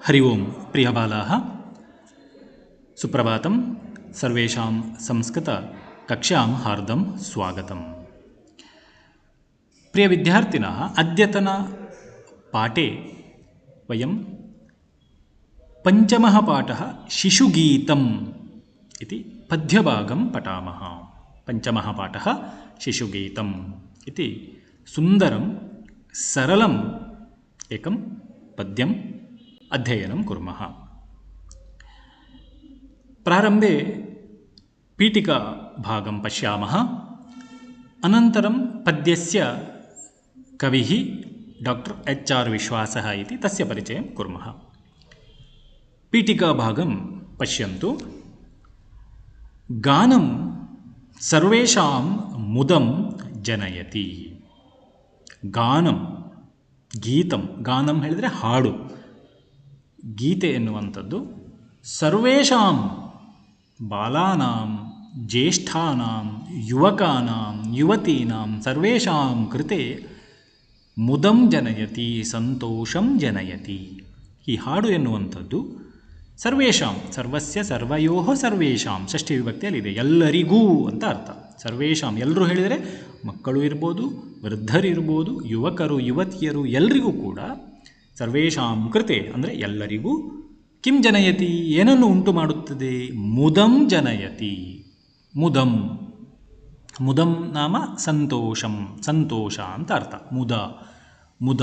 हरि ओं प्रियबालाः सुप्रभातं सर्वेषां संस्कृतकक्ष्यां हार्दं स्वागतम्। प्रियविद्यार्थिनः, अद्यतनपाठे वयं पञ्चमः पाठः शिशुगीतम् इति पद्यभागं पठामः। पञ्चमः पाठः शिशुगीतम् इति सुन्दरं सरलम् एकं पद्यम् अध्ययनं कुर्मः। प्रारम्भे पीठिकाभागं पश्यामः। अनन्तरं पद्यस्य कविः डॉक्टर् एच्.आर्. विश्वासः इति तस्य परिचयं कुर्मः। पीठिकाभागं पश्यन्तु। गानं सर्वेषां मुदं जनयति। गानं ಗೀತಂ ಗಾನಂ ಹೇಳಿದರೆ ಹಾಡು. ಗೀತೆ ಎನ್ನುವಂಥದ್ದು ಸರ್ವೇಷಾಂ ಬಾಲಾನಾಂ ಜ್ಯೇಷ್ಠಾನಾಂ ಯುವಕಾನಾಂ ಯುವತೀನಾಂ ಸರ್ವೇಷಾಂ ಕೃತೆ ಮುದಂ ಜನಯತಿ ಸಂತೋಷಂ ಜನಯತಿ. ಈ ಹಾಡು ಎನ್ನುವಂಥದ್ದು ಸರ್ವೇಷಾಂ ಸರ್ವಸ್ಯ ಸರ್ವಯೋಃ ಸರ್ವೇಷಾಂ ಷಷ್ಠಿ ವಿಭಕ್ತಿಯಲ್ಲಿದೆ. ಎಲ್ಲರಿಗೂ ಅಂತ ಅರ್ಥ. ಸರ್ವೇಷಾಂ ಎಲ್ಲರೂ ಹೇಳಿದರೆ ಮಕ್ಕಳು ಇರ್ಬೋದು, ವೃದ್ಧರಿರ್ಬೋದು, ಯುವಕರು ಯುವತಿಯರು ಎಲ್ಲರಿಗೂ ಕೂಡ ಸರ್ವೇಷಾಂ ಕೃತೆ ಅಂದರೆ ಎಲ್ಲರಿಗೂ ಕಿಂ ಜನಯತಿ ಏನನ್ನು ಉಂಟು ಮಾಡುತ್ತದೆ? ಮುದಂ ಜನಯತಿ. ಮುದಂ ಮುದಂ ನಾಮ ಸಂತೋಷಂ ಸಂತೋಷ ಅಂತ ಅರ್ಥ. ಮುದ ಮುದ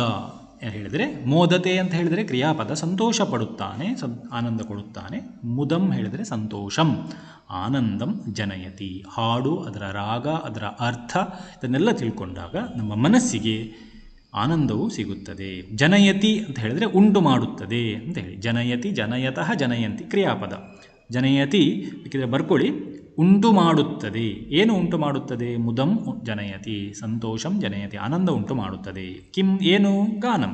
ಹೇಳಿದರೆ ಮೋದತೆ ಅಂತ ಹೇಳಿದರೆ ಕ್ರಿಯಾಪದ, ಸಂತೋಷ ಪಡುತ್ತಾನೆ, ಆನಂದ ಕೊಡುತ್ತಾನೆ. ಮುದಂ ಹೇಳಿದರೆ ಸಂತೋಷಂ ಆನಂದಂ ಜನಯತಿ. ಹಾಡು ಅದರ ರಾಗ ಅದರ ಅರ್ಥ ಇದನ್ನೆಲ್ಲ ತಿಳ್ಕೊಂಡಾಗ ನಮ್ಮ ಮನಸ್ಸಿಗೆ ಆನಂದವು ಸಿಗುತ್ತದೆ. ಜನಯತಿ ಅಂತ ಹೇಳಿದರೆ ಉಂಟು ಮಾಡುತ್ತದೆ ಅಂತ ಹೇಳಿ. ಜನಯತಿ ಜನಯತಃ ಜನಯಂತಿ ಕ್ರಿಯಾಪದ. ಜನಯತಿ ಬೇಕಿದ್ರೆ ಬರ್ಕೊಳ್ಳಿ. ಉಂಟು ಮಾಡುತ್ತದೆ. ಏನು ಉಂಟು ಮಾಡುತ್ತದೆ? ಮುದಂ ಜನಯತಿ ಸಂತೋಷಂ ಜನಯತಿ ಆನಂದ ಉಂಟು ಮಾಡುತ್ತದೆ. ಕಿಂ ಏನು? ಗಾನಂ.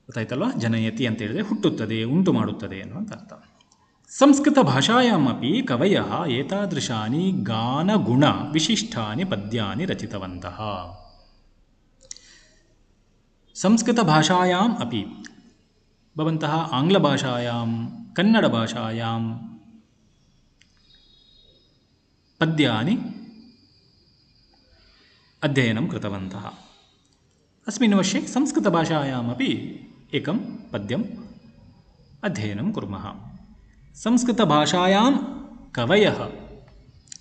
ಗೊತ್ತಾಯ್ತಲ್ವ? ಜನಯತಿ ಅಂತ ಹೇಳಿದರೆ ಹುಟ್ಟುತ್ತದೆ, ಉಂಟು ಮಾಡುತ್ತದೆ ಅನ್ನುವಂಥ ಅರ್ಥ. ಸಂಸ್ಕೃತ ಭಾಷಾಯಾಮಪಿ ಕವಯಃ ಏತಾದೃಶಾನಿ ಗಾನಗುಣ ವಿಶಿಷ್ಟಾನಿ ಪದ್ಯಾನಿ ರಚಿತವಂತಃ. ಸಂಸ್ಕೃತ ಭಾಷಾಯಾಂ ಅಪಿ ಭವಂತಃ ಆಂಗ್ಲಭಾಷಾಯಾಂ ಕನ್ನಡಭಾಷಾಯಾಂ ಪದ್ಯಾನಿ ಅಧ್ಯಯನಂ ಕೃತವಂತಃ. अस्मिन् वर्षे संस्कृतभाषायामपि एकं पद्यम् अध्ययनं कुर्मः. ಸಂಸ್ಕೃತಭಾಷಾಯಾಂ ಕವಯಃ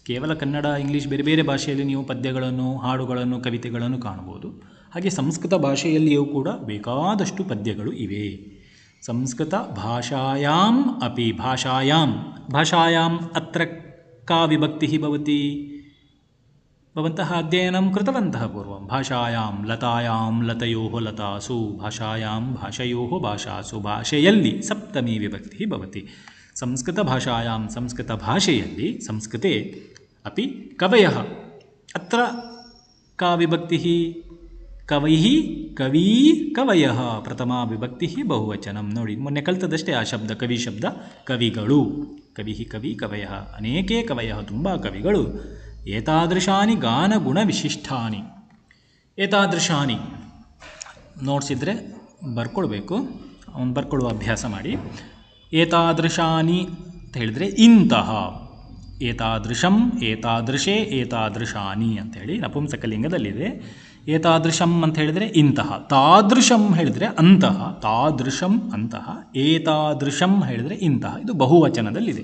ಕೇವಲ ಕನ್ನಡ ಇಂಗ್ಲೀಷ್ ಬೇರೆ ಬೇರೆ ಭಾಷೆಯಲ್ಲಿ ನೀವು ಪದ್ಯಗಳನ್ನು ಹಾಡುಗಳನ್ನು ಕವಿತೆಗಳನ್ನು ಕಾಣಬಹುದು. ಹಾಗೆ ಸಂಸ್ಕೃತ ಭಾಷೆಯಲ್ಲಿಯೂ ಕೂಡ ಬೇಕಾದಷ್ಟು ಪದ್ಯಗಳು ಇವೆ. ಸಂಸ್ಕೃತ ಭಾಷಾಯಾಂ ಅಪಿ ಭಾಷಾಯಾಂ ಅತ್ರ का विभक्तिः भवति? भवन्तः अध्ययनं कृतवन्तः पूर्वं. भाषायां लतायां लतयोः लतासु भाषायां भाषयोः भाषासु भाषೆಯಲ್ಲಿ सप्तमी विभक्तिः भवति. संस्कृतभाषायां संस्कृतभाषೆಯಲ್ಲಿ संस्कृते अपि कवयः अत्र का विभक्तिः? ಕವೈಃ ಕವಿ ಕವಯಃ ಪ್ರಥಮಾ ವಿಭಕ್ತಿಃ ಬಹುವಚನಂ. ನೋಡಿ, ಮೊನ್ನೆ ಕಲ್ತದಷ್ಟೇ ಆ ಶಬ್ದ ಕವಿ ಶಬ್ದ. ಕವಿಗಳು ಕವಿಃ ಕವಿ ಕವಯಃ ಅನೇಕೇ ಕವಯಃ ತುಂಬ ಕವಿಗಳು. ಏತಾದೃಶಾನಿ ಗಾನಗುಣ ವಿಶಿಷ್ಟಾನಿ. ಏತಾದೃಶಾನಿ ನೋಟ್ಸ್ ಇದ್ದರೆ ಬರ್ಕೊಳ್ಬೇಕು. ಅವನು ಬರ್ಕೊಳ್ಳುವ ಅಭ್ಯಾಸ ಮಾಡಿ. ಏತಾದೃಶಾನಿ ಅಂತ ಹೇಳಿದರೆ ಇಂತಹ. ಏತಾದೃಶಂ ಏತಾದೃಶೇ ಏತಾದೃಶಾನಿ ಅಂಥೇಳಿ ನಪುಂಸಕಲಿಂಗದಲ್ಲಿದೆ. ಏತಾದೃಶಂ ಅಂತ ಹೇಳಿದರೆ ಇಂತಹ. ತಾದೃಶಂ ಹೇಳಿದರೆ ಅಂತಹ. ತಾದೃಶಂ ಅಂತಹ. ಏತಾದೃಶಂ ಹೇಳಿದರೆ ಇಂತಹ. ಇದು ಬಹುವಚನದಲ್ಲಿದೆ.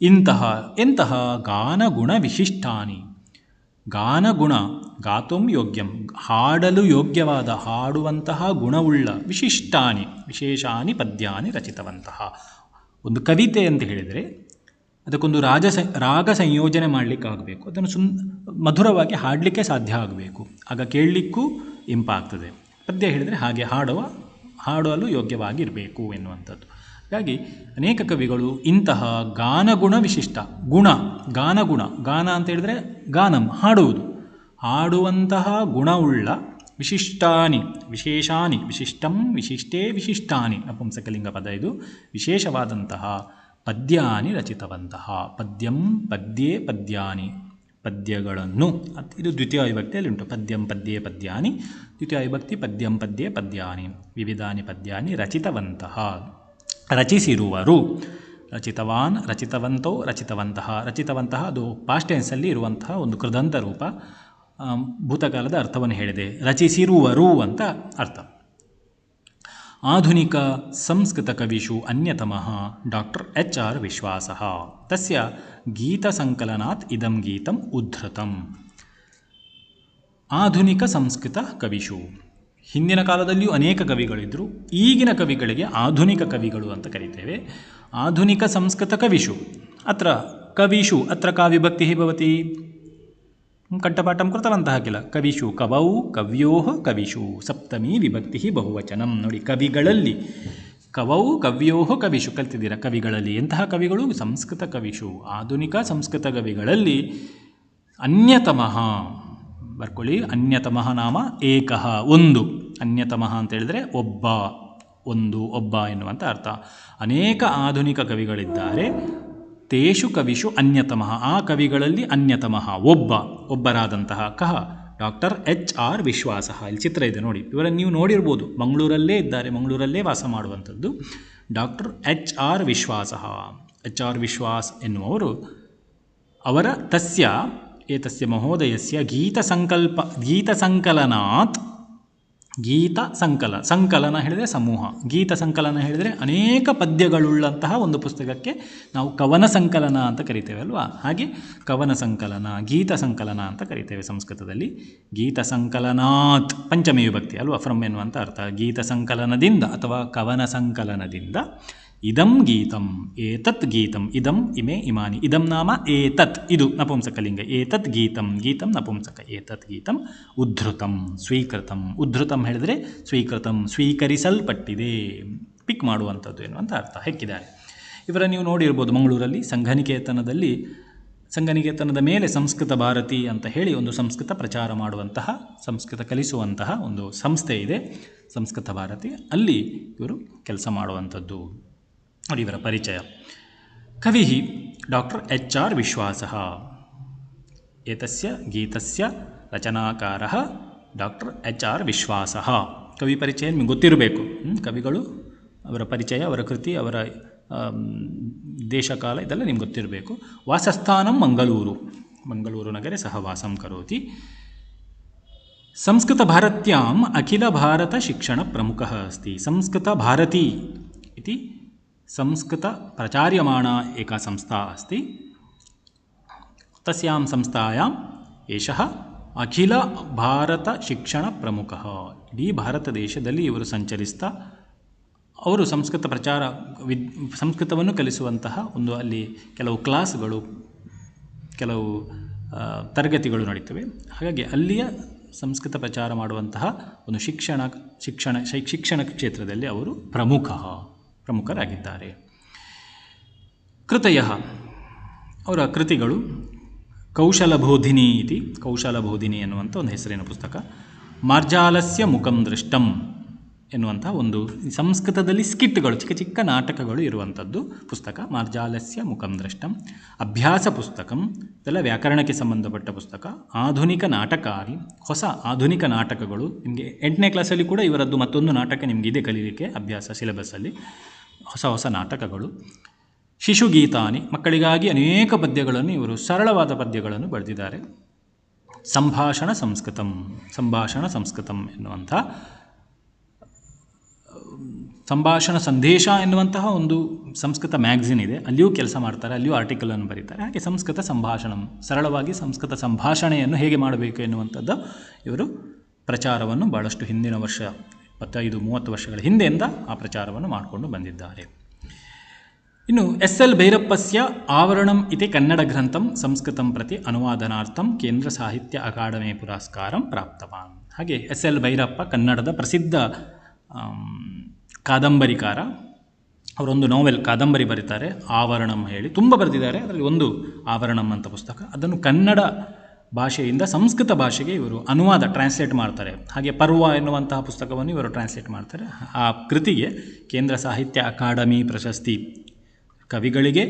ಇಂತಹ ಎಂತಹ? ಗಾನಗುಣ ವಿಶಿಷ್ಟಾನಿ. ಗಾನಗುಣ ಗಾತುಂ ಯೋಗ್ಯಂ ಹಾಡಲು ಯೋಗ್ಯವಾದ ಹಾಡುವಂತಹ ಗುಣವುಳ್ಳ ವಿಶಿಷ್ಟಾನಿ ವಿಶೇಷಾನಿ ಪದ್ಯಾನಿ ರಚಿತವಂತಹ. ಒಂದು ಕವಿತೆ ಅಂತ ಹೇಳಿದರೆ ಅದಕ್ಕೊಂದು ರಾಗ ಸಂಯೋಜನೆ ಮಾಡಲಿಕ್ಕಾಗಬೇಕು. ಅದನ್ನು ಮಧುರವಾಗಿ ಹಾಡಲಿಕ್ಕೆ ಸಾಧ್ಯ ಆಗಬೇಕು. ಆಗ ಕೇಳಲಿಕ್ಕೂ ಇಂಪಾಗ್ತದೆ. ಪದ್ಯ ಹೇಳಿದರೆ ಹಾಗೆ ಹಾಡಲು ಯೋಗ್ಯವಾಗಿರಬೇಕು ಎನ್ನುವಂಥದ್ದು. ಹಾಗಾಗಿ ಅನೇಕ ಕವಿಗಳು ಇಂತಹ ಗಾನಗುಣ ವಿಶಿಷ್ಟ ಗುಣ ಗಾನಗುಣ ಗಾನ ಅಂತ ಹೇಳಿದರೆ ಗಾನಂ ಹಾಡುವುದು ಹಾಡುವಂತಹ ಗುಣವುಳ್ಳ ವಿಶಿಷ್ಟಾನಿ ವಿಶೇಷಾನಿ ವಿಶಿಷ್ಟಂ ವಿಶಿಷ್ಟೇ ವಿಶಿಷ್ಟಾನಿ ನಪುಂಸಕಲಿಂಗ ಪದ ಇದು. ವಿಶೇಷವಾದಂತಹ ಪದ್ಯಾನಿ ರಚಿತವಂತಹ. ಪದ್ಯಂ ಪದ್ಯೇ ಪದ್ಯಾನಿ ಪದ್ಯಗಳನ್ನು. ಇದು ದ್ವಿತೀಯ ವಿಭಕ್ತಿಯಲ್ಲಿ ಉಂಟು. ಪದ್ಯಂ ಪದ್ಯೆ ಪದ್ಯಾನಿ, ದ್ವಿತೀಯ ವಿಭಕ್ತಿ ಪದ್ಯಂ ಪದ್ಯೆ ಪದ್ಯಾನಿ, ವಿವಿಧಾನಿ ಪದ್ಯಾನಿ ರಚಿತವಂತಹ, ರಚಿಸಿರುವರು. ರಚಿತವಾನ್, ರಚಿತವಂತೋ, ರಚಿತವಂತಹ. ರಚಿತವಂತಹ ಅದು ಪಾಸ್ಟ್ ಟೆನ್ಸಲ್ಲಿ ಇರುವಂತಹ ಒಂದು ಕೃದಂತ ರೂಪ. ಭೂತಕಾಲದ ಅರ್ಥವನ್ನು ಹೇಳಿದೆ. ರಚಿಸಿರುವರು ಅಂತ ಅರ್ಥ. ಆಧುನಿಕ ಸಂಸ್ಕೃತ ಕವಿಷು ಅನ್ಯತಮಃ ಡಾಕ್ಟರ್ HR ವಿಶ್ವಾಸಃ. ತಸ್ಯ ಗೀತಸಂಕಲನಾತ್ ಇದಂ ಗೀತಂ ಉದ್ಧೃತಂ. ಆಧುನಿಕ ಸಂಸ್ಕೃತ ಕವಿಷು, ಹಿಂದಿನ ಕಾಲದಲ್ಲಿಯೂ ಅನೇಕ ಕವಿಗಳಿದ್ದರು. ಈಗಿನ ಕವಿಗಳಿಗೆ ಆಧುನಿಕ ಕವಿಗಳು ಅಂತ ಕರೀತೇವೆ. ಆಧುನಿಕ ಸಂಸ್ಕೃತ ಕವಿಷು, ಅತ್ರ ಕವಿಷು ಅತ್ರ ಕಾ ವಿಭಕ್ತಿ ಭವತಿ? ಕಂಠಪಾಠಂ ಕೃತವಂತಹ ಕಿಲ. ಕವಿಷು ಕವೌ ಕವ್ಯೋ ಕವಿಷು, ಸಪ್ತಮಿ ವಿಭಕ್ತಿ ಬಹುವಚನಂ. ನೋಡಿ, ಕವಿಗಳಲ್ಲಿ ಕವೌ ಕವ್ಯೋ ಕವಿಷು ಕಲ್ತಿದ್ದೀರಾ. ಕವಿಗಳಲ್ಲಿ ಎಂತಹ ಕವಿಗಳು? ಸಂಸ್ಕೃತ ಕವಿಷು. ಆಧುನಿಕ ಸಂಸ್ಕೃತ ಕವಿಗಳಲ್ಲಿ ಅನ್ಯತಮಃ ಬರ್ಕೊಳ್ಳಿ. ಅನ್ಯತಮಃ ನಾಮ ಏಕಃ, ಒಂದು. ಅನ್ಯತಮಃ ಅಂತ ಹೇಳಿದರೆ ಒಬ್ಬ, ಒಂದು, ಒಬ್ಬ ಎನ್ನುವಂಥ ಅರ್ಥ. ಅನೇಕ ಆಧುನಿಕ ಕವಿಗಳಿದ್ದಾರೆ. ತೇಷು ಕವಿಷು ಅನ್ಯತಮಃ, ಆ ಕವಿಗಳಲ್ಲಿ ಅನ್ಯತಮಃ ಒಬ್ಬರಾದಂತಹ ಕಹ ಡಾಕ್ಟರ್ HR ವಿಶ್ವಾಸಃ. ಇಲ್ಲಿ ಚಿತ್ರ ಇದೆ ನೋಡಿ, ಇವರನ್ನು ನೀವು ನೋಡಿರ್ಬೋದು. ಮಂಗಳೂರಲ್ಲೇ ಇದ್ದಾರೆ, ಮಂಗಳೂರಲ್ಲೇ ವಾಸ ಮಾಡುವಂಥದ್ದು. Doctor HR ವಿಶ್ವಾಸಃ. HR ವಿಶ್ವಾಸ್ ಎನ್ನುವರು ಅವರ ತಸ್ಯ ಏತಸ್ಯ ಮಹೋದಯಸ್ಯ ಗೀತಸಂಕಲನಾತ್, ಸಂಕಲನ ಹೇಳಿದರೆ ಸಮೂಹ, ಗೀತ ಸಂಕಲನ ಹೇಳಿದರೆ ಅನೇಕ ಪದ್ಯಗಳುಳ್ಳಂತಹ ಒಂದು ಪುಸ್ತಕಕ್ಕೆ ನಾವು ಕವನ ಸಂಕಲನ ಅಂತ ಕರಿತೇವೆ ಅಲ್ವಾ. ಹಾಗೆ ಕವನ ಸಂಕಲನ, ಗೀತ ಸಂಕಲನ ಅಂತ ಕರಿತೇವೆ ಸಂಸ್ಕೃತದಲ್ಲಿ. ಗೀತ ಸಂಕಲನಾತ್ ಪಂಚಮಿ ವಿಭಕ್ತಿ ಅಲ್ವಾ, ಫ್ರಮ್ ಎನ್ನುವಂಥ ಅರ್ಥ. ಗೀತ ಸಂಕಲನದಿಂದ ಅಥವಾ ಕವನ ಸಂಕಲನದಿಂದ ಇದಂ ಗೀತಂ, ಏತತ್ ಗೀತಂ, ಇದಂ ಇಮೆ ಇಮಾನಿ. ಇದಂ ನಾಮ ಏತತ್, ಇದು ನಪುಂಸಕಲಿಂಗ. ಏತತ್ ಗೀತಂ, ಗೀತಂ ನಪುಂಸಕ. ಏತತ್ ಗೀತಂ ಉದ್ಧೃತಂ, ಸ್ವೀಕೃತಂ. ಉದ್ಧೃತಂ ಹೇಳಿದರೆ ಸ್ವೀಕೃತಂ, ಸ್ವೀಕರಿಸಲ್ಪಟ್ಟಿದೆ, ಪಿಕ್ ಮಾಡುವಂಥದ್ದು ಎನ್ನುವಂಥ ಅರ್ಥ. ಹೆಕ್ಕಿದ್ದಾರೆ. ಇವರ ನೀವು ನೋಡಿರ್ಬೋದು ಮಂಗಳೂರಲ್ಲಿ ಸಂಘನಿಕೇತನದ ಮೇಲೆ ಸಂಸ್ಕೃತ ಭಾರತಿ ಅಂತ ಹೇಳಿ ಒಂದು ಸಂಸ್ಕೃತ ಪ್ರಚಾರ ಮಾಡುವಂತಹ, ಸಂಸ್ಕೃತ ಕಲಿಸುವಂತಹ ಒಂದು ಸಂಸ್ಥೆ ಇದೆ, ಸಂಸ್ಕೃತ ಭಾರತಿ. ಅಲ್ಲಿ ಇವರು ಕೆಲಸ ಮಾಡುವಂಥದ್ದು. ನೋಡಿ ಇವರ ಪರಿಚಯ. ಕವಿ ಡಾಕ್ಟರ್ HR ವಿಶ್ವಾಸಃ. ಏತಸ್ಯ ಗೀತಸ್ಯ ರಚನಾಕಾರಃ ಡಾಕ್ಟರ್ HR ವಿಶ್ವಾಸಃ. ಕವಿ ಪರಿಚಯ ನಿಮಗೆ ಗೊತ್ತಿರಬೇಕು. ಕವಿಗಳು, ಅವರ ಪರಿಚಯ, ಅವರ ಕೃತಿ, ಅವರ ದೇಶಕಾಲ ಇದೆಲ್ಲ ನಿಮ್ಗೆ ಗೊತ್ತಿರಬೇಕು. ವಾಸಸ್ಥಾನಂ ಮಂಗಳೂರು ನಗರೆ ಸಹ ವಾಸಂ ಕರೋತಿ. ಸಂಸ್ಕೃತ ಭಾರತ್ಯಾಂ ಅಖಿಲ ಭಾರತ ಶಿಕ್ಷಣ ಪ್ರಮುಖಃ ಅಸ್ತಿ. ಸಂಸ್ಕೃತ ಭಾರತಿ ಇತಿ ಸಂಸ್ಕೃತ ಪ್ರಚಾರ್ಯಮಾಣ ಏಕಾ ಸಂಸ್ಥಾ ಅಸ್ತಿ. ತಸ್ಯಾಂ ಸಂಸ್ಥಾಯಾಂ ಏಷಃ ಅಖಿಲ ಭಾರತ ಶಿಕ್ಷಣ ಪ್ರಮುಖಃ. ಇಡೀ ಭಾರತ ದೇಶದಲ್ಲಿ ಇವರು ಸಂಚರಿಸ್ತಾ ಅವರು ಸಂಸ್ಕೃತ ಸಂಸ್ಕೃತವನ್ನು ಕಲಿಸುವಂತಹ ಒಂದು, ಅಲ್ಲಿ ಕೆಲವು ಕ್ಲಾಸ್ಗಳು, ಕೆಲವು ತರಗತಿಗಳು ನಡೀತವೆ. ಹಾಗಾಗಿ ಅಲ್ಲಿಯ ಸಂಸ್ಕೃತ ಪ್ರಚಾರ ಮಾಡುವಂತಹ ಒಂದು ಶಿಕ್ಷಣ ಕ್ಷೇತ್ರದಲ್ಲಿ ಅವರು ಪ್ರಮುಖರಾಗಿದ್ದಾರೆ. ಕೃತಯಃ, ಅವರ ಕೃತಿಗಳು ಕೌಶಲಬೋಧಿನಿ ಇತಿ, ಕೌಶಲಬೋಧಿನಿ ಎನ್ನುವಂಥ ಒಂದು ಹೆಸರಿನ ಪುಸ್ತಕ. ಮಾರ್ಜಾಲಸ್ಯ ಮುಖಂ ದೃಷ್ಟಂ ಎನ್ನುವಂಥ ಒಂದು ಸಂಸ್ಕೃತದಲ್ಲಿ ಸ್ಕಿಟ್ಗಳು, ಚಿಕ್ಕ ಚಿಕ್ಕ ನಾಟಕಗಳು ಇರುವಂಥದ್ದು ಪುಸ್ತಕ. ಮಾರ್ಜಾಲಸ್ಯ ಮುಖಂ ದೃಷ್ಟಂ. ಅಭ್ಯಾಸ ಪುಸ್ತಕಂ, ಇದೆಲ್ಲ ವ್ಯಾಕರಣಕ್ಕೆ ಸಂಬಂಧಪಟ್ಟ ಪುಸ್ತಕ. ಆಧುನಿಕ ನಾಟಕಾರಿ, ಹೊಸ ಆಧುನಿಕ ನಾಟಕಗಳು. ನಿಮಗೆ 8ನೇ ಕ್ಲಾಸಲ್ಲಿ ಕೂಡ ಇವರದ್ದು ಮತ್ತೊಂದು ನಾಟಕ ನಿಮಗಿದೆ ಕಲೀಲಿಕ್ಕೆ, ಅಭ್ಯಾಸ ಸಿಲೆಬಸ್ಸಲ್ಲಿ ಹೊಸ ನಾಟಕಗಳು. ಶಿಶುಗೀತಾನಿ, ಮಕ್ಕಳಿಗಾಗಿ ಅನೇಕ ಪದ್ಯಗಳನ್ನು, ಇವರು ಸರಳವಾದ ಪದ್ಯಗಳನ್ನು ಬರೆದಿದ್ದಾರೆ. ಸಂಭಾಷಣ ಸಂಸ್ಕೃತಂ ಎನ್ನುವಂಥ, ಸಂಭಾಷಣ ಸಂದೇಶ ಎನ್ನುವಂತಹ ಒಂದು ಸಂಸ್ಕೃತ ಮ್ಯಾಗಝಿನ್ ಇದೆ, ಅಲ್ಲಿಯೂ ಕೆಲಸ ಮಾಡ್ತಾರೆ, ಅಲ್ಲಿಯೂ ಆರ್ಟಿಕಲನ್ನು ಬರೀತಾರೆ. ಹಾಗೆ ಸಂಸ್ಕೃತ ಸಂಭಾಷಣಂ, ಸರಳವಾಗಿ ಸಂಸ್ಕೃತ ಸಂಭಾಷಣೆಯನ್ನು ಹೇಗೆ ಮಾಡಬೇಕು ಎನ್ನುವಂಥದ್ದು ಇವರು ಪ್ರಚಾರವನ್ನು ಭಾಳಷ್ಟು ಹಿಂದಿನ ವರ್ಷ 25-30 ವರ್ಷಗಳ ಹಿಂದೆಯಿಂದ ಆ ಪ್ರಚಾರವನ್ನು ಮಾಡಿಕೊಂಡು ಬಂದಿದ್ದಾರೆ. ಇನ್ನು SL ಭೈರಪ್ಪಸ್ಯ ಆವರಣಂ ಇತಿ ಕನ್ನಡ ಗ್ರಂಥಂ ಸಂಸ್ಕೃತಂ ಪ್ರತಿ ಅನುವಾದನಾರ್ಥಂ ಕೇಂದ್ರ ಸಾಹಿತ್ಯ ಅಕಾಡೆಮಿ ಪುರಸ್ಕಾರಂ ಪ್ರಾಪ್ತವಾನ್. ಹಾಗೆ SL ಭೈರಪ್ಪ ಕನ್ನಡದ ಪ್ರಸಿದ್ಧ ಕಾದಂಬರಿಕಾರ. ಅವರೊಂದು ನೋವೆಲ್ ಕಾದಂಬರಿ ಬರೀತಾರೆ, ಆವರಣಂ ಹೇಳಿ, ತುಂಬ ಬರೆದಿದ್ದಾರೆ. ಅದರಲ್ಲಿ ಒಂದು ಆವರಣಂ ಅಂತ ಪುಸ್ತಕ, ಅದನ್ನು ಕನ್ನಡ ಭಾಷೆಯಿಂದ ಸಂಸ್ಕೃತ ಭಾಷೆಗೆ ಇವರು ಟ್ರಾನ್ಸ್ಲೇಟ್ ಮಾಡ್ತಾರೆ. ಹಾಗೆ ಪರ್ವ ಎನ್ನುವಂತಹ ಪುಸ್ತಕವನ್ನು ಇವರು ಟ್ರಾನ್ಸ್ಲೇಟ್ ಮಾಡ್ತಾರೆ. ಆ ಕೃತಿಗೆ ಕೇಂದ್ರ ಸಾಹಿತ್ಯ ಅಕಾಡೆಮಿ ಪ್ರಶಸ್ತಿ, ಕವಿಗಳಿಗೆ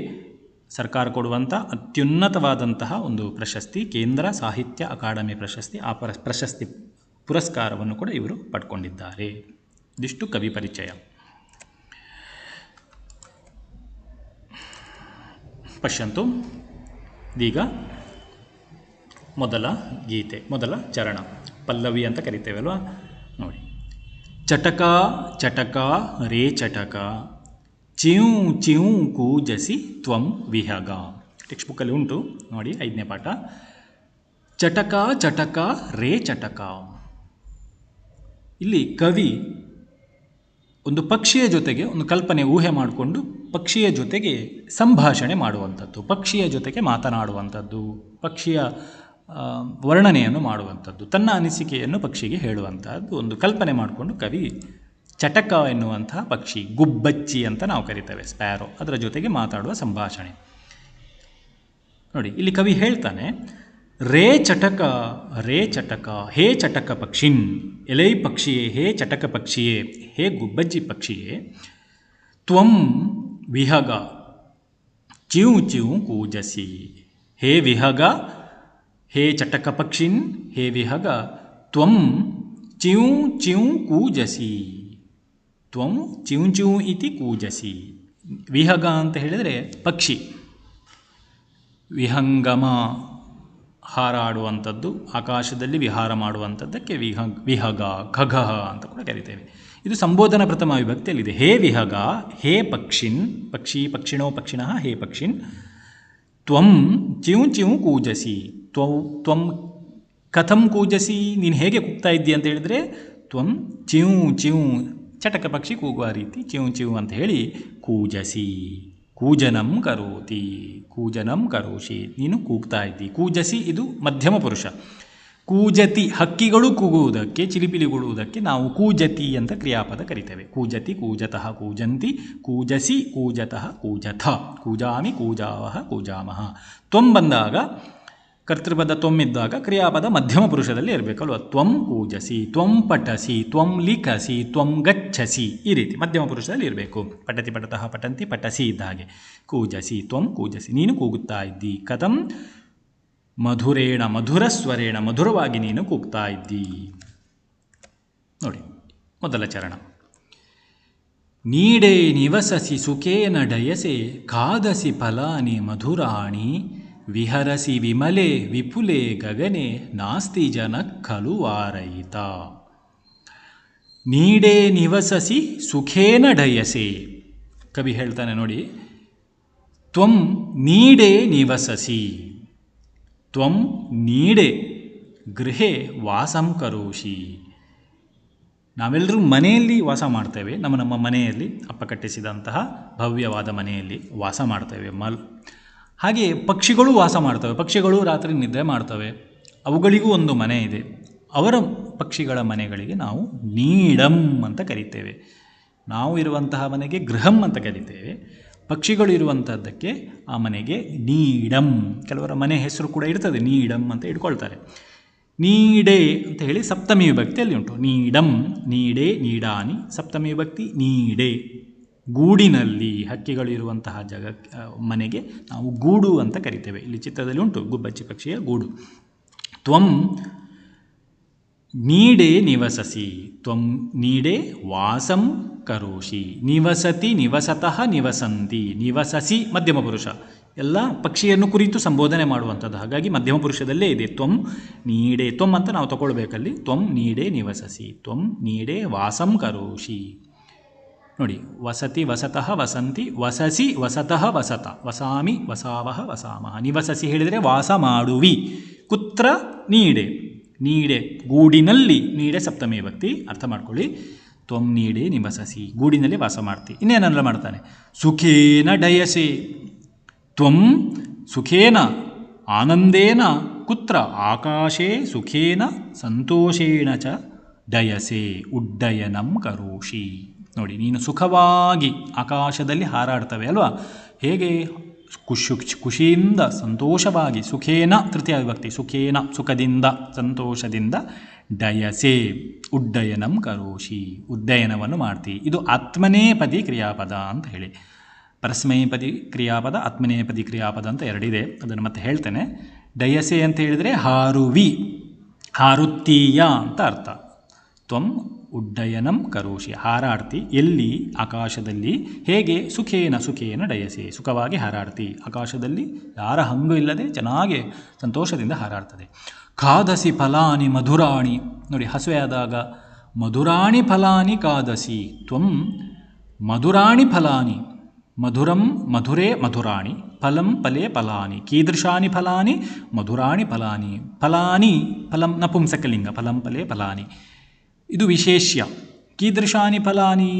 ಸರ್ಕಾರ ಕೊಡುವಂಥ ಅತ್ಯುನ್ನತವಾದಂತಹ ಒಂದು ಪ್ರಶಸ್ತಿ, ಕೇಂದ್ರ ಸಾಹಿತ್ಯ ಅಕಾಡೆಮಿ ಪ್ರಶಸ್ತಿ. ಆ ಪ್ರಶಸ್ತಿ ಪುರಸ್ಕಾರವನ್ನು ಕೂಡ ಇವರು ಪಡ್ಕೊಂಡಿದ್ದಾರೆ. ಇದಿಷ್ಟು ಕವಿ ಪರಿಚಯ. ಪಶ್ಯಂತು. ಇದೀಗ ಮೊದಲ ಗೀತೆ, ಮೊದಲ ಚರಣ, ಪಲ್ಲವಿ ಅಂತ ಕರಿತೇವೆ ಅಲ್ವಾ. ನೋಡಿ, ಚಟಕ ಚಟಕ ರೇ ಚಟಕ ಚ್ಯೂ ಚ್ಯೂ ಕೂಜಸಿ ತ್ವಂ ವಿಹಗ. ಟೆಕ್ಸ್ಟ್ ಬುಕ್ಕಲ್ಲಿ ಉಂಟು ನೋಡಿ, 5ನೇ ಪಾಠ. ಚಟಕ ಚಟಕ ರೇ ಚಟಕ. ಇಲ್ಲಿ ಕವಿ ಒಂದು ಪಕ್ಷಿಯ ಜೊತೆಗೆ ಒಂದು ಕಲ್ಪನೆ ಊಹೆ ಮಾಡಿಕೊಂಡು ಪಕ್ಷಿಯ ಜೊತೆಗೆ ಸಂಭಾಷಣೆ ಮಾಡುವಂಥದ್ದು, ಪಕ್ಷಿಯ ಜೊತೆಗೆ ಮಾತನಾಡುವಂಥದ್ದು, ಪಕ್ಷಿಯ ವರ್ಣನೆಯನ್ನು ಮಾಡುವಂಥದ್ದು, ತನ್ನ ಅನಿಸಿಕೆಯನ್ನು ಪಕ್ಷಿಗೆ ಹೇಳುವಂಥದ್ದು ಒಂದು ಕಲ್ಪನೆ ಮಾಡಿಕೊಂಡು ಕವಿ ಚಟಕ ಎನ್ನುವಂತಹ ಪಕ್ಷಿ, ಗುಬ್ಬಚ್ಚಿ ಅಂತ ನಾವು ಕರಿತೇವೆ, ಸ್ಪ್ಯಾರೋ, ಅದರ ಜೊತೆಗೆ ಮಾತಾಡುವ ಸಂಭಾಷಣೆ. ನೋಡಿ, ಇಲ್ಲಿ ಕವಿ ಹೇಳ್ತಾನೆ, ರೇ ಚಟಕ ರೇ ಚಟಕ, ಹೇ ಚಟಕ ಪಕ್ಷಿನ್, ಎಲೈ ಪಕ್ಷಿಯೇ, ಹೇ ಚಟಕ ಪಕ್ಷಿಯೇ, ಹೇ ಗುಬ್ಬಜ್ಜಿ ಪಕ್ಷಿಯೇ, ತ್ವಂ ವಿಹಗ ಚ್ಯೂ ಚ್ಯೂ ಕೂಜಸಿ. ಹೇ ವಿಹಗ, ಹೇ ಚಟಕ ಪಕ್ಷಿನ್, ಹೇ ವಿಹಗ, ತ್ವಂ ಚ್ಯೂ ಚ್ಯೂ ಕೂಜಸಿ. ತ್ವಂ ಚ್ಯೂ ಚ್ಯೂ ಇತಿ ಕೂಜಸಿ. ವಿಹಗ ಅಂತ ಹೇಳಿದರೆ ಪಕ್ಷಿ, ವಿಹಂಗಮ ಹಾರಾಡುವಂಥದ್ದು, ಆಕಾಶದಲ್ಲಿ ವಿಹಾರ ಮಾಡುವಂಥದ್ದಕ್ಕೆ ವಿಹಗ, ಖಗಃ ಅಂತ ಕೂಡ ಕರಿತೇವೆ. ಇದು ಸಂಬೋಧನಾ ಪ್ರಥಮ ವಿಭಕ್ತಿಯಲ್ಲಿದೆ. ಹೇ ವಿಹಗ, ಹೇ ಪಕ್ಷಿನ್, ಪಕ್ಷಿ ಪಕ್ಷಿಣೋ ಪಕ್ಷಿಣಃ, ಹೇ ಪಕ್ಷಿನ್, ತ್ವಂ ಚ್ಯೂ ಚ್ಯೂ ಕೂಜಸಿ. ತ್ವಂ ಕಥಂ ಕೂಜಸಿ, ನೀನು ಹೇಗೆ ಕೂಗ್ತಾ ಇದ್ದಿ ಅಂತ ಹೇಳಿದರೆ, ತ್ವಂ ಚ್ಯೂ ಚ್ಯೂ, ಚಟಕ ಪಕ್ಷಿ ಕೂಗುವ ರೀತಿ ಚ್ಯೂ ಚ್ಯೂ ಅಂತ ಹೇಳಿ ಕೂಜಸಿ. ಕೂಜನಂ ಕರೋತಿ, ಕೂಜನಂ ಕರೋಷಿ, ನೀನು ಕೂಗ್ತಾ ಇದ್ದಿ. ಕೂಜಸಿ ಇದು ಮಧ್ಯಮ ಪುರುಷ. ಕೂಜತಿ, ಹಕ್ಕಿಗಳು ಕೂಗುವುದಕ್ಕೆ, ಚಿಲಿಪಿಲಿಗೊಳ್ಳುವುದಕ್ಕೆ ನಾವು ಕೂಜತಿ ಅಂತ ಕ್ರಿಯಾಪದ ಕರಿತೇವೆ. ಕೂಜತಿ, ಕೂಜತಃ, ಕೂಜಂತಿ, ಕೂಜಸಿ, ಕೂಜತಃ, ಕೂಜಥ, ಕೂಜಾಮಿ, ಕೂಜಾವಹ, ಕೂಜಾಮಹ. ತ್ವಂ ಬಂದಾಗ, ಕರ್ತೃಪದ ತ್ವಮ್ಮಿದ್ದಾಗ ಕ್ರಿಯಾಪದ ಮಧ್ಯಮ ಪುರುಷದಲ್ಲಿ ಇರಬೇಕಲ್ವ. ತ್ವಂ ಕೂಜಸಿ, ತ್ವಂ ಪಠಸಿ, ತ್ವಂ ಲಿಖಸಿ, ತ್ವಂ ಗಚ್ಚಸಿ, ಈ ರೀತಿ ಮಧ್ಯಮ ಪುರುಷದಲ್ಲಿ ಇರಬೇಕು. ಪಠತಿ ಪಠತಃ ಪಠಂತಿ ಪಠಸಿ ಇದ್ದ ಹಾಗೆ. ಕೂಜಸಿ, ತ್ವಂ ಕೂಜಸಿ, ನೀನು ಕೂಗುತ್ತಾ ಇದ್ದಿ. ಕಥಂ ಮಧುರೇಣ, ಮಧುರ ಸ್ವರೇಣ, ಮಧುರವಾಗಿ ನೀನು ಕೂಗ್ತಾ ಇದ್ದಿ. ನೋಡಿ, ಮೊದಲ ಚರಣ. ನೀಡೇ ನಿವಸಸಿ ಸುಖೇನ ಡಯಸೆ, ಖಾದಸಿ ಫಲಾನಿ ಮಧುರಾಣಿ, ವಿಹರಸಿ ವಿಮಲೆ ವಿಪುಲೆ ಗಗನೆ, ನಾಸ್ತಿ ಜನ ಖಲು ವಾರಯಿತ. ನೀಡೇ ನಿವಸಸಿ ಸುಖೇನ ಡಯಸೆ. ಕವಿ ಹೇಳ್ತಾನೆ ನೋಡಿ, ತ್ವಂ ನೀಡೇ ನಿವಸಸಿ, ತ್ವಂ ನೀಡೇ ಗೃಹೆ ವಾಸಂ ಕರೋಷಿ. ನಾವೆಲ್ಲರೂ ಮನೆಯಲ್ಲಿ ವಾಸ ಮಾಡ್ತೇವೆ, ನಮ್ಮ ಮನೆಯಲ್ಲಿ, ಅಪ್ಪ ಕಟ್ಟಿಸಿದಂತಹ ಭವ್ಯವಾದ ಮನೆಯಲ್ಲಿ ವಾಸ ಮಾಡ್ತೇವೆ. ಹಾಗೆ ಪಕ್ಷಿಗಳು ವಾಸ ಮಾಡ್ತವೆ. ಪಕ್ಷಿಗಳು ರಾತ್ರಿ ನಿದ್ರೆ ಮಾಡ್ತವೆ, ಅವುಗಳಿಗೂ ಒಂದು ಮನೆ ಇದೆ. ಅವರ ಪಕ್ಷಿಗಳ ಮನೆಗಳಿಗೆ ನಾವು ನೀಡಂ ಅಂತ ಕರಿತೇವೆ. ನಾವು ಇರುವಂತಹ ಮನೆಗೆ ಗೃಹಂ ಅಂತ ಕರಿತೇವೆ. ಪಕ್ಷಿಗಳು ಇರುವಂಥದ್ದಕ್ಕೆ ಆ ಮನೆಗೆ ನೀಡಂ. ಕೆಲವರ ಮನೆ ಹೆಸರು ಕೂಡ ಇರ್ತದೆ, ನೀಡಂ ಅಂತ ಇಟ್ಕೊಳ್ತಾರೆ. ನೀಡೆ ಅಂತ ಹೇಳಿ ಸಪ್ತಮಿ ವಿಭಕ್ತಿಯಲ್ಲಿ ಉಂಟು. ನೀಡಂ, ನೀಡೆ, ನೀಡಾನಿ, ಸಪ್ತಮಿ ವಿಭಕ್ತಿ ನೀಡೆ. ಗೂಡಿನಲ್ಲಿ, ಹಕ್ಕಿಗಳಿರುವಂತಹ ಮನೆಗೆ ನಾವು ಗೂಡು ಅಂತ ಕರಿತೇವೆ. ಇಲ್ಲಿ ಚಿತ್ರದಲ್ಲಿ ಉಂಟು ಗುಬ್ಬಚ್ಚಿ ಪಕ್ಷಿಯ ಗೂಡು. ತ್ವಂ ನೀಡೆ ನಿವಸಸಿ, ತ್ವಂ ನೀಡೆ ವಾಸಂ ಕರೋಷಿ. ನಿವಸತಿ, ನಿವಸತಃ, ನಿವಸಂತಿ, ನಿವಸಸಿ ಮಧ್ಯಮ ಪುರುಷ, ಎಲ್ಲ ಪಕ್ಷಿಯನ್ನು ಕುರಿತು ಸಂಬೋಧನೆ ಮಾಡುವಂಥದ್ದು. ಹಾಗಾಗಿ ಮಧ್ಯಮ ಪುರುಷದಲ್ಲೇ ಇದೆ. ತ್ವಂ ನೀಡೆ, ತ್ವಂ ಅಂತ ನಾವು ತಗೊಳ್ಬೇಕಲ್ಲಿ. ತ್ವಂ ನೀಡೆ ನಿವಸಸಿ, ತ್ವಂ ನೀಡೆ ವಾಸಂ ಕರೋಷಿ. ನೋಡಿ, ವಸತಿ, ವಸತಃ, ವಸಂತಿ, ವಸಸಿ, ವಸತಃ, ವಸತ, ವಸಾಮಿ, ವಸಾವಹ, ವಸಾಮಹ. ನಿವಸಸಿ ಹೇಳಿದರೆ ವಾಸ ಮಾಡುವಿ. ಕುತ್ರ ನೀಡೆ, ನೀಡೆ ಗೂಡಿನಲ್ಲಿ, ನೀಡೆ ಸಪ್ತಮಿ ವಿಭಕ್ತಿ, ಅರ್ಥ ಮಾಡ್ಕೊಳ್ಳಿ. ತ್ವಂ ನೀಡೆ ನಿವಸಸಿ, ಗೂಡಿನಲ್ಲಿ ವಾಸ ಮಾಡ್ತಿ. ಇನ್ನೇನೆಲ್ಲ ಮಾಡ್ತಾನೆ. ಸುಖೇನ ಡಯಸೆ, ತ್ವಂ ಸುಖೇನ ಆನಂದೇನ, ಕುತ್ರ ಆಕಾಶೇ ಸುಖೇನ ಸಂತೋಷೇಣ ಚ ಡಯಸೆ ಉಡ್ಡಯನಂ ಕರೋಷಿ. ನೋಡಿ, ನೀನು ಸುಖವಾಗಿ ಆಕಾಶದಲ್ಲಿ ಹಾರಾಡ್ತವೆ ಅಲ್ವಾ, ಹೇಗೆ ಖುಷಿಯಿಂದ ಸಂತೋಷವಾಗಿ, ಸುಖೇನ ತೃತೀಯ ವಿಭಕ್ತಿ, ಸುಖೇನ ಸುಖದಿಂದ ಸಂತೋಷದಿಂದ, ಡಯಸೆ ಉಡ್ಡಯನಂ ಕರೋಷಿ ಉಡ್ಡಯನವನ್ನು ಮಾಡ್ತಿ. ಇದು ಆತ್ಮನೇಪದಿ ಕ್ರಿಯಾಪದ ಅಂತ ಹೇಳಿ. ಪರಸ್ಮೈಪದಿ ಕ್ರಿಯಾಪದ, ಆತ್ಮನೇಪದಿ ಕ್ರಿಯಾಪದ ಅಂತ ಎರಡಿದೆ, ಅದನ್ನು ಮತ್ತೆ ಹೇಳ್ತೇನೆ. ಡಯಸೆ ಅಂತ ಹೇಳಿದರೆ ಹಾರುವಿ, ಹಾರುತ್ತೀಯ ಅಂತ ಅರ್ಥ. ತ್ವಂ ಉಡ್ಡಯನಂ ಕರೋಷಿ, ಹಾರಾಡ್ತಿ. ಎಲ್ಲಿ? ಆಕಾಶದಲ್ಲಿ. ಹೇಗೆ? ಸುಖೇನ ಡಯಸೆ, ಸುಖವಾಗಿ ಹಾರಾಡ್ತಿ. ಆಕಾಶದಲ್ಲಿ ಯಾರ ಹಂಗು ಇಲ್ಲದೆ ಚೆನ್ನಾಗಿ ಸಂತೋಷದಿಂದ ಹಾರಾಡ್ತದೆ. ಖಾದಸಿ ಫಲಾನಿ ಮಧುರಾಣಿ, ನೋಡಿ ಹಸುವೆ ಆದಾಗ ಮಧುರಾಣಿ ಫಲಾನಿ ಖಾದಸಿ. ತ್ವಂ ಮಧುರಾಣಿ ಫಲಾನಿ, ಮಧುರಂ ಮಧುರೇ ಮಧುರಾಣಿ, ಫಲಂ ಫಲೇ ಫಲಾನಿ, ಕೀದೃಶಾನಿ ಫಲಾನಿ ಮಧುರಾಣಿ ಫಲಾನಿ. ಫಲಾನಿ, ಫಲಂ ನಪುಂಸಕಲಿಂಗ, ಫಲಂ ಫಲೇ ಫಲಾನಿ ಇದು ವಿಶೇಷ್ಯ. ಕೀದೃಶಾನಿ ಫಲಾನಿ,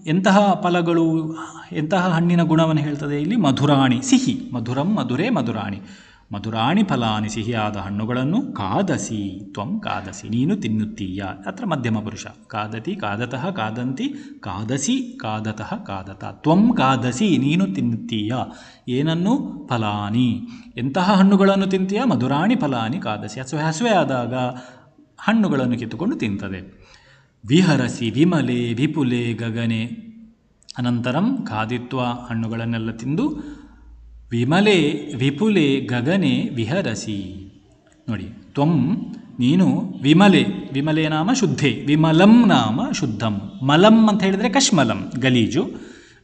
ಎಂತಹ ಫಲಗಳು, ಎಂತಹ ಹಣ್ಣಿನ ಗುಣವನ್ನು ಹೇಳ್ತದೆ ಇಲ್ಲಿ? ಮಧುರಾಣಿ, ಸಿಹಿ. ಮಧುರಂ ಮಧುರೇ ಮಧುರಾಣಿ, ಮಧುರಾಣಿ ಫಲಾನಿ, ಸಿಹಿಯಾದ ಹಣ್ಣುಗಳನ್ನು. ಖಾದಸಿ, ತ್ವಂ ಖಾದಸಿ, ನೀನು ತಿನ್ನುತ್ತೀಯ. ಅತ್ರ ಮಧ್ಯಮ ಪುರುಷ. ಖಾದತಿ, ಖಾದತಃ, ಖಾದಂತಿ, ಖಾದಸಿ, ಖಾದತಃ, ಖಾದತ. ತ್ವಂ ಖಾದಸಿ, ನೀನು ತಿನ್ನುತ್ತೀಯ. ಏನನ್ನು? ಫಲಾನಿ, ಎಂತಹ ಹಣ್ಣುಗಳನ್ನು ತಿಂತೀಯ? ಮಧುರಾಣಿ ಫಲಾನಿ ಖಾದಸಿ, ಹಸುವೆ ಆದಾಗ ಹಣ್ಣುಗಳನ್ನು ಕಿತ್ತುಕೊಂಡು ತಿಂತದೆ. ವಿಹರಸಿ ವಿಮಲೆ ವಿಪುಲೆ ಗಗನೆ, ಅನಂತರಂ ಖಾದಿತ್ವ ಹಣ್ಣುಗಳನ್ನೆಲ್ಲ ತಿಂದು ವಿಮಲೆ ವಿಪುಲೆ ಗಗನೆ ವಿಹರಸಿ. ನೋಡಿ, ತ್ವಂ ನೀನು ವಿಮಲೆ, ವಿಮಲೆ ನಾಮ ಶುದ್ಧೆ, ವಿಮಲಂ ನಾಮ ಶುದ್ಧಂ. ಮಲಂ ಅಂತ ಹೇಳಿದರೆ ಕಶ್ಮಲಂ ಗಲೀಜು,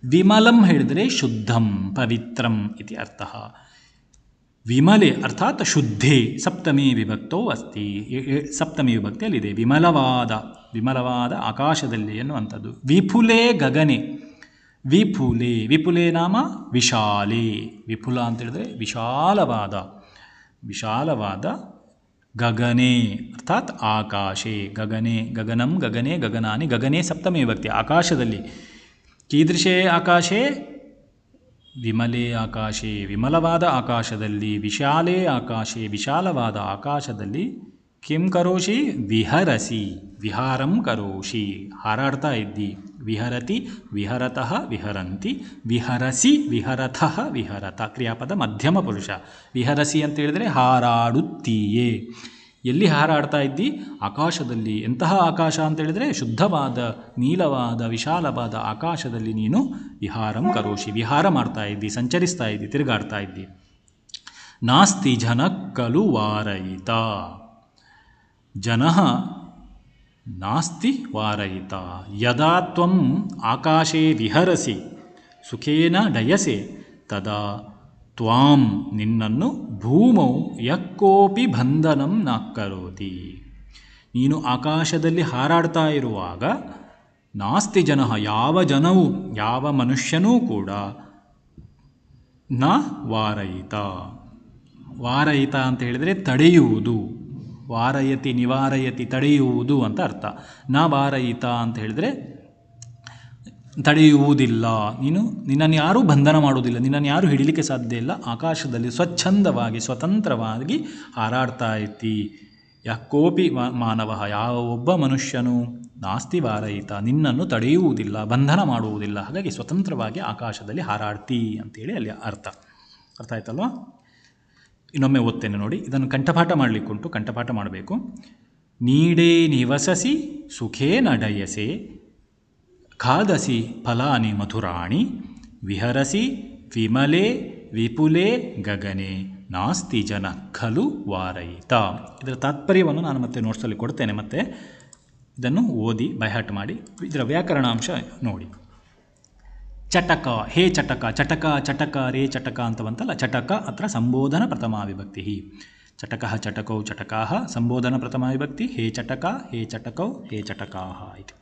ವಿಮಲಂ ಹೇಳಿದರೆ ಶುದ್ಧಂ ಪವಿತ್ರಂ ಇತಿ ಅರ್ಥ. ವಿಮಲೆ ಅರ್ಥಾತ್ ಶುದ್ಧೆ, ಸಪ್ತಮಿ ವಿಭಕ್ತೋ ಅಸ್ತಿ, ಸಪ್ತಮಿ ವಿಭಕ್ತಿಯಲ್ಲಿದೆ. ವಿಮಲವಾದ ಆಕಾಶದಲ್ಲಿ ಎನ್ನುವಂಥದ್ದು. ವಿಪುಲೆ ಗಗನೆ, ವಿಪುಲೆ, ವಿಪುಲೆ ನಾಮ ವಿಶಾಲೆ, ವಿಪುಲ ಅಂತ ಹೇಳಿದರೆ ವಿಶಾಲವಾದ ಗಗನೆ ಅರ್ಥಾತ್ ಆಕಾಶೆ. ಗಗನೆ, ಗಗನಂ ಗಗನೆ ಗಗನಾನಿ, ಗಗನೆ ಸಪ್ತಮಿ ವಿಭಕ್ತಿ, ಆಕಾಶದಲ್ಲಿ. ಕೀದೃಶೇ ಆಕಾಶೆ? ವಿಮಲೆ ಆಕಾಶೆ, ವಿಮಲವಾದ ಆಕಾಶದಲ್ಲಿ. ವಿಶಾಲೆ ಆಕಾಶೆ, ವಿಶಾಲವಾದ ಆಕಾಶದಲ್ಲಿ. ಕಿಂ ಕರೋಷಿ? ವಿಹರಸಿ, ವಿಹಾರಂ ಕರೋಷಿ, ಹಾರಾಡ್ತಾ ಇದ್ದಿ. ವಿಹರತಿ, ವಿಹರತಃ, ವಿಹರಂತಿ, ವಿಹರಸಿ, ವಿಹರತಃ, ವಿಹರತ. ಕ್ರಿಯಾಪದ ಮಧ್ಯಮ ಪುರುಷ. ವಿಹರಸಿ ಅಂತ ಹೇಳಿದರೆ ಹಾರಾಡುತ್ತೀಯೇ. ಎಲ್ಲಿ ಹಾರಾಡ್ತಾ ಇದ್ದಿ? ಆಕಾಶದಲ್ಲಿ. ಎಂತಹ ಆಕಾಶ ಅಂತ ಹೇಳಿದರೆ ಶುದ್ಧವಾದ, ನೀಲವಾದ, ವಿಶಾಲವಾದ ಆಕಾಶದಲ್ಲಿ ನೀನು ವಿಹಾರಂ ಕರೋಷಿ, ವಿಹಾರ ಮಾಡ್ತಾ ಇದ್ದಿ, ಸಂಚರಿಸ್ತಾ ಇದ್ದಿ, ತಿರುಗಾಡ್ತಾ ಇದ್ದಿ. ನಾಸ್ತಿ ಜನ ಖಲು ವಾರಯಿತ, ಜನಃ ನಾಸ್ತಿ ವಾರಯಿತ. ಯದಾ ತ್ವಂ ಆಕಾಶೇ ವಿಹರಸಿ ಸುಖೇನ ಡಯಸೆ ತದಾ ತ್ವಾಂ, ನಿನ್ನನ್ನು ಭೂಮೌ ಯಕ್ಕೋಪಿ ಬಂಧನಂ ನ ಕರೋತಿ. ನೀನು ಆಕಾಶದಲ್ಲಿ ಹಾರಾಡ್ತಾ ಇರುವಾಗ ನಾಸ್ತಿ ಜನಃ, ಯಾವ ಜನವು, ಯಾವ ಮನುಷ್ಯನೂ ಕೂಡ ನ ವಾರಯಿತ. ವಾರಯಿತ ಅಂತ ಹೇಳಿದರೆ ತಡೆಯುವುದು. ವಾರಯತಿ, ನಿವಾರಯತಿ, ತಡೆಯುವುದು ಅಂತ ಅರ್ಥ. ನ ವಾರಯಿತ ಅಂತ ಹೇಳಿದರೆ ತಡೆಯುವುದಿಲ್ಲ. ನಿನ್ನನ್ನು ಯಾರೂ ಬಂಧನ ಮಾಡುವುದಿಲ್ಲ, ನಿನ್ನನ್ನು ಯಾರೂ ಹಿಡಿಲಿಕ್ಕೆ ಸಾಧ್ಯ ಇಲ್ಲ. ಆಕಾಶದಲ್ಲಿ ಸ್ವಚ್ಛಂದವಾಗಿ, ಸ್ವತಂತ್ರವಾಗಿ ಹಾರಾಡ್ತಾ ಇದ್ದಿ. ಯಕೋಪಿ ಮಾನವ, ಯಾವ ಒಬ್ಬ ಮನುಷ್ಯನು ನಾಸ್ತಿ ವಾರಯಿತ, ನಿನ್ನನ್ನು ತಡೆಯುವುದಿಲ್ಲ, ಬಂಧನ ಮಾಡುವುದಿಲ್ಲ. ಹಾಗಾಗಿ ಸ್ವತಂತ್ರವಾಗಿ ಆಕಾಶದಲ್ಲಿ ಹಾರಾಡ್ತಿ ಅಂತೇಳಿ ಅಲ್ಲಿ ಅರ್ಥ ಆಯ್ತಲ್ವ? ಇನ್ನೊಮ್ಮೆ ಓದ್ತೇನೆ ನೋಡಿ. ಇದನ್ನು ಕಂಠಪಾಠ ಮಾಡಲಿಕ್ಕುಂಟು, ಕಂಠಪಾಠ ಮಾಡಬೇಕು. ನೀಡೇ ನಿವಸಸಿ ಸುಖೇ ನಡಯಸೆ ಖಾದಸಿ ಫಲಾನಿ ಮಧುರಾಣಿ, ವಿಹರಸಿ ವಿಮಲೆ ವಿಪುಲೆ ಗಗನೆ, ನಾಸ್ತಿ ಜನ ಖಲು ವಾರಯಿತ. ಇದರ ತಾತ್ಪರ್ಯವನ್ನು ನಾನು ಮತ್ತೆ ನೋಟ್ಸಲ್ಲಿ ಕೊಡ್ತೇನೆ. ಮತ್ತೆ ಇದನ್ನು ಓದಿ ಬೈಹಾಟ್ ಮಾಡಿ. ಇದರ ವ್ಯಾಕರಣಾಂಶ ನೋಡಿ. ಚಟಕ, ಹೇ ಚಟಕ, ಚಟಕ ಚಟಕ ರೇ ಚಟಕ ಅಂತ ಬಂತಲ್ಲ, ಚಟಕ ಅತ್ರ ಸಂಬೋಧನ ಪ್ರಥಮಾ ವಿಭಕ್ತಿ. ಚಟಕಃ ಚಟಕೌ ಚಟಕಾಃ ಸಂಬೋಧನ ಪ್ರಥಮಾ ವಿಭಕ್ತಿ. ಹೇ ಚಟಕ, ಹೇ ಚಟಕೌ, ಹೇ ಚಟಕಾಃ ಇತಿ.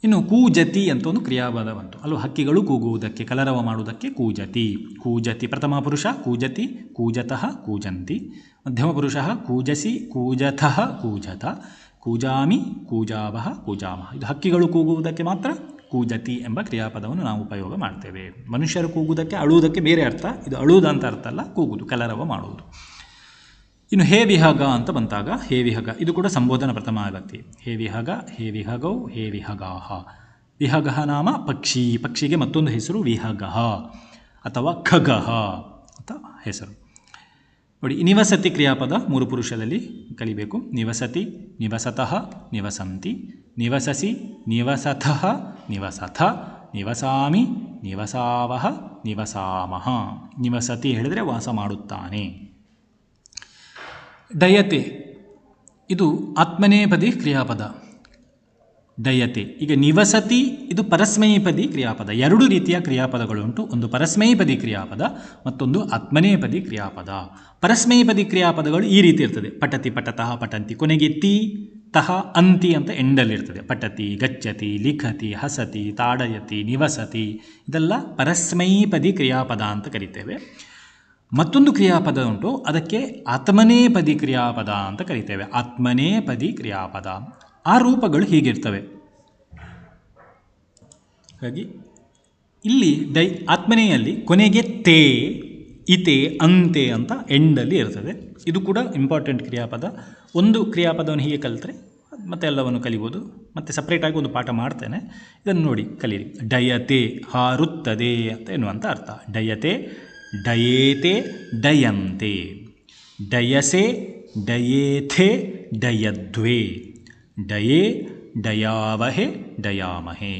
ಇನ್ನು ಕೂಜತಿ ಅಂತ ಒಂದು ಕ್ರಿಯಾಪದ ಬಂತು. ಅಲ್ಲೂ ಹಕ್ಕಿಗಳು ಕೂಗುವುದಕ್ಕೆ, ಕಲರವ ಮಾಡುವುದಕ್ಕೆ ಕೂಜತಿ. ಕೂಜತಿ ಪ್ರಥಮ ಪುರುಷ, ಕೂಜತಿ, ಕೂಜತಃ, ಕೂಜಂತಿ. ಮಧ್ಯಮ ಪುರುಷ ಕೂಜಸಿ, ಕೂಜತಃ, ಕೂಜತ, ಕೂಜಾಮಿ, ಕೂಜಾವಹ, ಕೂಜಾಮಹ. ಇದು ಹಕ್ಕಿಗಳು ಕೂಗುವುದಕ್ಕೆ ಮಾತ್ರ ಕೂಜತಿ ಎಂಬ ಕ್ರಿಯಾಪದವನ್ನು ನಾವು ಉಪಯೋಗ ಮಾಡ್ತೇವೆ. ಮನುಷ್ಯರು ಕೂಗುವುದಕ್ಕೆ, ಅಳುವುದಕ್ಕೆ ಬೇರೆ ಅರ್ಥ. ಇದು ಅಳುವುದು ಅಂತ ಅರ್ಥ ಅಲ್ಲ, ಕೂಗುವುದು, ಕಲರವ ಮಾಡುವುದು. ಇನ್ನು ಹೇ ವಿಹಗ ಅಂತ ಬಂತಾಗ, ಹೇ ವಿಹಗ ಇದು ಕೂಡ ಸಂಬೋಧನ ಪ್ರಥಮ ವಿಭಕ್ತಿ. ಹೇ ವಿಹಗ, ಹೇ ವಿಹಗೌ, ಹೇ ವಿಹಗಾಹ. ವಿಹಗಃ ನಾಮ ಪಕ್ಷಿ, ಪಕ್ಷಿಗೆ ಮತ್ತೊಂದು ಹೆಸರು ವಿಹಗಃ ಅಥವಾ ಖಗಃ ಅಂತ ಹೆಸರು. ನೋಡಿ, ನಿವಸತಿ ಕ್ರಿಯಾಪದ ಮೂರು ಪುರುಷದಲ್ಲಿ ಕಲಿಬೇಕು. ನಿವಸತಿ, ನಿವಸತಃ, ನಿವಸಂತಿ, ನಿವಸಸಿ, ನಿವಸತಃ, ನಿವಸಥ, ನಿವಸಾಮಿ, ನಿವಸಾವಹ, ನಿವಸಾಮಹ. ನಿವಸತಿ ಹೇಳಿದರೆ ವಾಸ ಮಾಡುತ್ತಾನೆ. ಡಯತೆ ಇದು ಆತ್ಮನೇಪದಿ ಕ್ರಿಯಾಪದ. ಡಯತೆ. ಈಗ ನಿವಸತಿ ಇದು ಪರಸ್ಮೈಪದಿ ಕ್ರಿಯಾಪದ. ಎರಡು ರೀತಿಯ ಕ್ರಿಯಾಪದಗಳುಂಟು. ಒಂದು ಪರಸ್ಮೈಪದಿ ಕ್ರಿಯಾಪದ, ಮತ್ತೊಂದು ಆತ್ಮನೇಪದಿ ಕ್ರಿಯಾಪದ. ಪರಸ್ಮೈಪದಿ ಕ್ರಿಯಾಪದಗಳು ಈ ರೀತಿ ಇರ್ತದೆ. ಪಠತಿ, ಪಠತಃ, ಪಠಂತಿ. ಕೊನೆಗೆ ತಿ, ತಹ, ಅಂತಿ ಅಂತ ಎಂಡಲ್ಲಿರ್ತದೆ. ಪಠತಿ, ಗಚ್ಚತಿ, ಲಿಖತಿ, ಹಸತಿ, ತಾಡಯತಿ, ನಿವಸತಿ. ಇದೆಲ್ಲ ಪರಸ್ಮೈಪದಿ ಕ್ರಿಯಾಪದ ಅಂತ ಕರಿತೇವೆ. ಮತ್ತೊಂದು ಕ್ರಿಯಾಪದ ಉಂಟು, ಅದಕ್ಕೆ ಆತ್ಮನೇಪದಿ ಕ್ರಿಯಾಪದ ಅಂತ ಕರಿತೇವೆ. ಆತ್ಮನೇಪದಿ ಕ್ರಿಯಾಪದ. ಆ ರೂಪಗಳು ಹೀಗಿರ್ತವೆ. ಹಾಗಾಗಿ ಇಲ್ಲಿ ಆತ್ಮನೆಯಲ್ಲಿ ಕೊನೆಗೆ ತೇ, ಇತೆ, ಅಂತೆ ಅಂತ ಎಂಡಲ್ಲಿ ಇರ್ತದೆ. ಇದು ಕೂಡ ಇಂಪಾರ್ಟೆಂಟ್ ಕ್ರಿಯಾಪದ. ಒಂದು ಕ್ರಿಯಾಪದವನ್ನು ಹೀಗೆ ಕಲಿತರೆ ಮತ್ತೆ ಎಲ್ಲವನ್ನು ಕಲಿಬೋದು. ಮತ್ತು ಸಪ್ರೇಟಾಗಿ ಒಂದು ಪಾಠ ಮಾಡ್ತೇನೆ, ಇದನ್ನು ನೋಡಿ ಕಲೀರಿ. ಡಯತೆ ಹಾರುತ್ತದೆ ಅಂತ ಎನ್ನುವಂಥ ಅರ್ಥ. ಡಯತೆ, ಡಯೇತೆ, ಡಯಂತೆ. ಡಯಸೆ, ಡಯೇಥೆ, ಡಯದ್ವೇ. ಡಯೇ, ಡಯಾವಹೆ, ಡಯಾಮಹೆ.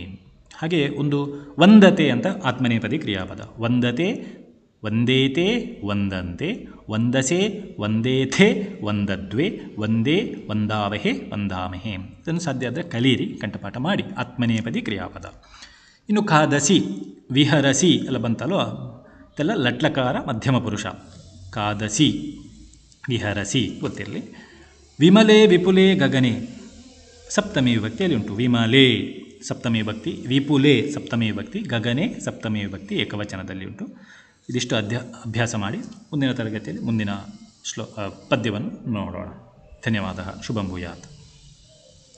ಹಾಗೆ ಒಂದು ವಂದತೆ ಅಂತ ಆತ್ಮನೇಪದಿ ಕ್ರಿಯಾಪದ. ವಂದತೆ, ವಂದೇತೆ, ವಂದಂತೆ. ವಂದಸೆ, ವಂದೇಥೆ, ವಂದದ್ವೇ. ವಂದೇ, ವಂದಾವಹೆ, ವಂದಾಮಹೆ. ಇದನ್ನು ಸಾಧ್ಯ ಆದರೆ ಕಲೀರಿ, ಕಂಠಪಾಠ ಮಾಡಿ. ಆತ್ಮನೇಪದಿ ಕ್ರಿಯಾಪದ. ಇನ್ನು ಖಾದಸಿ, ವಿಹರಸಿ ಎಲ್ಲ ಬಂತಲ್ವ, ಇದೆಲ್ಲ ಲಟ್ಲಕಾರ ಮಧ್ಯಮ ಪುರುಷ. ಖಾದಸಿ, ವಿಹರಸಿ ಗೊತ್ತಿರಲಿ. ವಿಮಲೆ, ವಿಪುಲೆ, ಗಗನೆ ಸಪ್ತಮಿ ವಿಭಕ್ತಿಯಲ್ಲಿ ಉಂಟು. ವಿಮಲೆ ಸಪ್ತಮಿ ವಿಭಕ್ತಿ, ವಿಪುಲೆ ಸಪ್ತಮಿ ವಿಭಕ್ತಿ, ಗಗನೆ ಸಪ್ತಮಿ ವಿಭಕ್ತಿ ಏಕವಚನದಲ್ಲಿ ಉಂಟು. ಇದಿಷ್ಟು ಅಭ್ಯಾಸ ಮಾಡಿ ಮುಂದಿನ ತರಗತಿಯಲ್ಲಿ ಮುಂದಿನ ಪದ್ಯವನ್ನು ನೋಡೋಣ. ಧನ್ಯವಾದ. ಶುಭಂ ಭೂಯಾತ್.